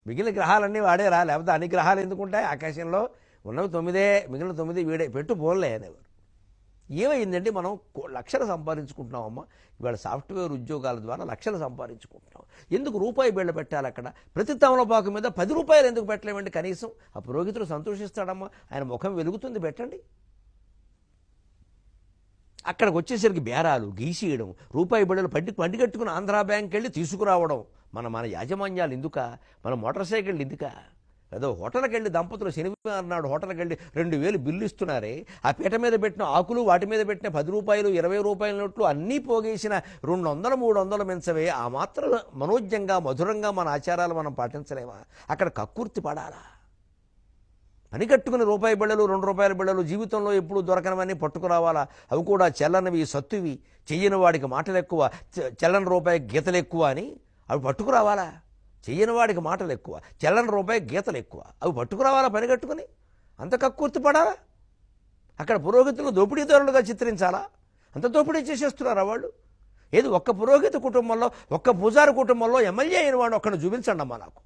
మిగిలిన గ్రహాలన్నీ వాడేరా, లేకపోతే అన్ని గ్రహాలు ఎందుకుంటాయి ఆకాశంలో? ఉన్నవి 9, మిగిలిన 9 వీడే, పెట్టు పోన్లే అనేవారు. ఏమైందంటే మనం లక్షలు సంపాదించుకుంటున్నామమ్మా. ఇవాళ సాఫ్ట్వేర్ ఉద్యోగాల ద్వారా లక్షలు సంపాదించుకుంటున్నాం. ఎందుకు రూపాయి బిళ్ళ పెట్టాలి అక్కడ? ప్రతి తమలపాకు మీద 10 రూపాయలు ఎందుకు పెట్టలేమండి కనీసం? ఆ పురోహితుడు సంతోషిస్తాడమ్మా, ఆయన ముఖం వెలుగుతుంది, పెట్టండి. అక్కడికి వచ్చేసరికి బేరాలు గీసేయడం, రూపాయి బిళ్ళలు పండికట్టుకుని ఆంధ్రా బ్యాంక్ వెళ్ళి తీసుకురావడం. మన యాజమాన్యాలు ఎందుక? మన మోటార్ సైకిళ్ళు ఎందుక? ఏదో హోటల్కి వెళ్ళి దంపతులు శనివారం నాడు హోటల్కి వెళ్ళి 2000 బిల్లు ఇస్తున్నారే, ఆ పీట మీద పెట్టిన ఆకులు, వాటి మీద పెట్టిన 10 రూపాయలు 20 రూపాయల నోట్లు అన్నీ పోగేసిన 200 300 మెంచవే. ఆ మాత్రం మనోజ్ఞంగా మధురంగా మన ఆచారాలు మనం పాటించలేమా? అక్కడ కక్కుర్తి పడాలా? పని కట్టుకుని రూపాయి బిళ్ళలు 2 రూపాయల బిళ్ళలు జీవితంలో ఎప్పుడు దొరకనవన్నీ పట్టుకురావాలా? అవి కూడా చెల్లనివి, సత్తువి, చెయ్యని వాడికి మాటలు ఎక్కువ, చెల్లని రూపాయి గీతలు ఎక్కువ అని అవి పట్టుకురావాలా? చెయ్యని వాడికి మాటలు ఎక్కువ, చెల్లని రూపాయి గీతలు ఎక్కువ, అవి పట్టుకురావాలా పని కట్టుకుని? అంత కక్కుర్తి పడాలా? అక్కడ పురోహితులు దోపిడీదారులుగా చిత్రించాలా? అంత దోపిడీ చేసేస్తున్నారా వాళ్ళు? ఏది ఒక్క పురోహిత కుటుంబంలో, ఒక్క పూజారి కుటుంబంలో ఎమ్మెల్యే అయిన వాడు ఒక్కడిని చూపించండి అమ్మా నాకు.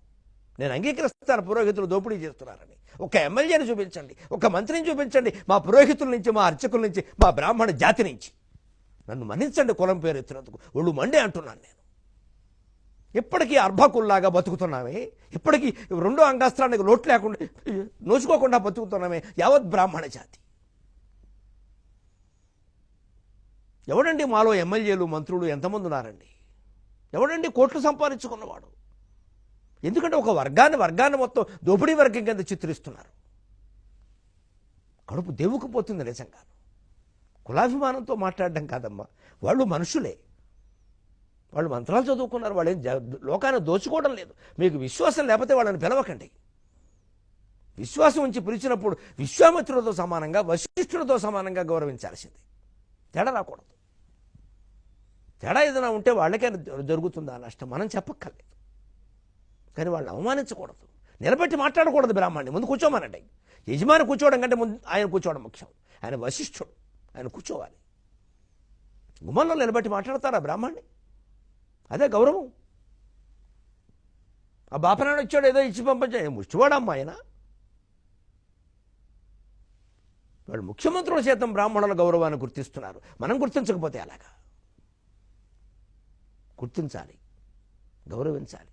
నేను అంగీకరిస్తాను పురోహితులు దోపిడీ చేస్తున్నారని. ఒక ఎమ్మెల్యేని చూపించండి, ఒక మంత్రిని చూపించండి, మా పురోహితుల నుంచి, మా అర్చకుల నుంచి, మా బ్రాహ్మణ జాతి నుంచి. నన్ను మన్నించండి కులం పేరు ఎత్తినందుకు, ఒళ్ళు మండే అంటున్నాను నేను. ఇప్పటికీ అర్భకుల్లాగా బతుకుతున్నామే, ఇప్పటికీ 2వ అంగాస్త్రానికి లోటు లేకుండా నోచుకోకుండా బతుకుతున్నామే యావత్ బ్రాహ్మణ జాతి. ఎవడండి మాలో ఎమ్మెల్యేలు మంత్రులు ఎంతమంది ఉన్నారండి? ఎవడండి కోట్లు సంపాదించుకున్నవాడు? ఎందుకంటే ఒక వర్గాన్ని మొత్తం దోపిడీ వర్గం కింద చిత్రిస్తున్నారు. కడుపు దేవుకుపోతుంది నిజంగా. కులాభిమానంతో మాట్లాడడం కాదమ్మా, వాళ్ళు మనుషులే, వాళ్ళు మంత్రాలు చదువుకున్నారు, వాళ్ళు ఏం లోకాన్ని దోచుకోవడం లేదు. మీకు విశ్వాసం లేకపోతే వాళ్ళని పిలవకండి. విశ్వాసం ఉంచి పిలిచినప్పుడు విశ్వామిత్రులతో సమానంగా, వశిష్ఠులతో సమానంగా గౌరవించాల్సింది. తేడా రాకూడదు. తేడా ఏదైనా ఉంటే వాళ్ళకే జరుగుతుందా నష్టం, మనం చెప్పక్కర్లేదు. కానీ వాళ్ళని అవమానించకూడదు, నిలబెట్టి మాట్లాడకూడదు. బ్రాహ్మణ్ణి ముందు కూర్చోమనండి. యజమాని కూర్చోవడం కంటే ముందు ఆయన కూర్చోవడం ముఖ్యం. ఆయన వశిష్ఠుడు, ఆయన కూర్చోవాలి. గుమ్మంలో నిలబెట్టి మాట్లాడతారా బ్రాహ్మణ్ణి? అదే గౌరవం. ఆ బాపనాడు వచ్చాడు ఏదో ఇచ్చి పంపించాడు, ముష్టివాడమ్మా ఆయన. వాళ్ళు ముఖ్యమంత్రుల చేతం బ్రాహ్మణుల గౌరవాన్ని గుర్తిస్తున్నారు, మనం గుర్తించకపోతే అలాగా? గుర్తించాలి, గౌరవించాలి.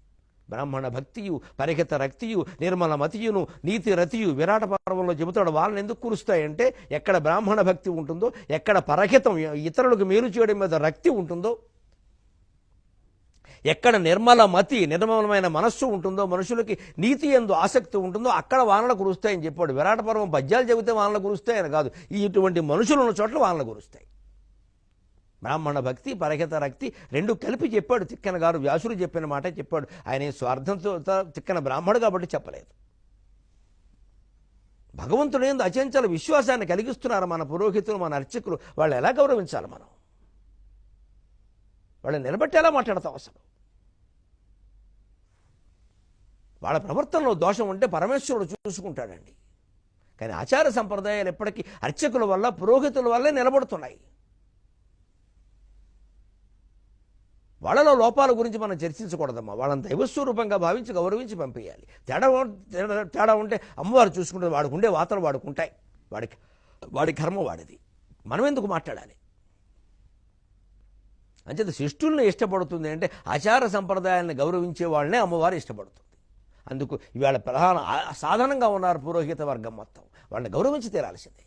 బ్రాహ్మణ భక్తియు, పరిహిత రక్తియు, నిర్మల మతియును, నీతి రతియు విరాట పర్వంలో చెబుతాడు. వాళ్ళని ఎందుకు కురుస్తాయంటే ఎక్కడ బ్రాహ్మణ భక్తి ఉంటుందో, ఎక్కడ పరహితం ఇతరులకు మేలు చేయడం మీద రక్తి ఉంటుందో, ఎక్కడ నిర్మల మతి, నిర్మలమైన మనస్సు ఉంటుందో, మనుషులకి నీతి యందు ఆసక్తి ఉంటుందో అక్కడ వానలు కురుస్తాయని చెప్పాడు. విరాట పర్వం పద్యాలు చెబితే వానలు కురుస్తాయని కాదు, ఇటువంటి మనుషులు ఉన్న చోట్ల వానలు కురుస్తాయి. బ్రాహ్మణ భక్తి, పరహిత రక్తి రెండు కలిపి చెప్పాడు తిక్కన గారు. వ్యాసుడు చెప్పిన మాట చెప్పాడు. ఆయన స్వార్థంతో తిక్కన బ్రాహ్మడు కాబట్టి చెప్పలేదు. భగవంతుడు యందు అచంచల విశ్వాసాన్ని కలిగిస్తున్నారు మన పురోహితులు, మన అర్చకులు. వాళ్ళు ఎలా గౌరవించాలి మనం? వాళ్ళని నిలబెట్టి ఎలా మాట్లాడతాం అసలు? వాళ్ళ ప్రవర్తనలో దోషం ఉంటే పరమేశ్వరుడు చూసుకుంటాడండి. కానీ ఆచార సంప్రదాయాలు ఎప్పటికీ అర్చకుల వల్ల, పురోహితుల వల్లే నిలబడుతున్నాయి. వాళ్ళలో లోపాల గురించి మనం చర్చించకూడదమ్మా. వాళ్ళని దైవస్వరూపంగా భావించి గౌరవించి పంపించాలి. తేడా ఉంటే అమ్మవారు చూసుకుంటే వాడికి ఉండే వాతలు వాడుకుంటాయి, వాడి కర్మ వాడిది, మనం ఎందుకు మాట్లాడాలి? అంచేత శిష్టుల్ని ఇష్టపడుతుంది అంటే ఆచార సంప్రదాయాన్ని గౌరవించే వాళ్ళనే అమ్మవారు ఇష్టపడుతుంది. అందుకు ఇవాళ ప్రధాన సాధనంగా ఉన్నారు పురోహిత వర్గం మొత్తం. వాళ్ళని గౌరవించి తీరాల్సిందే.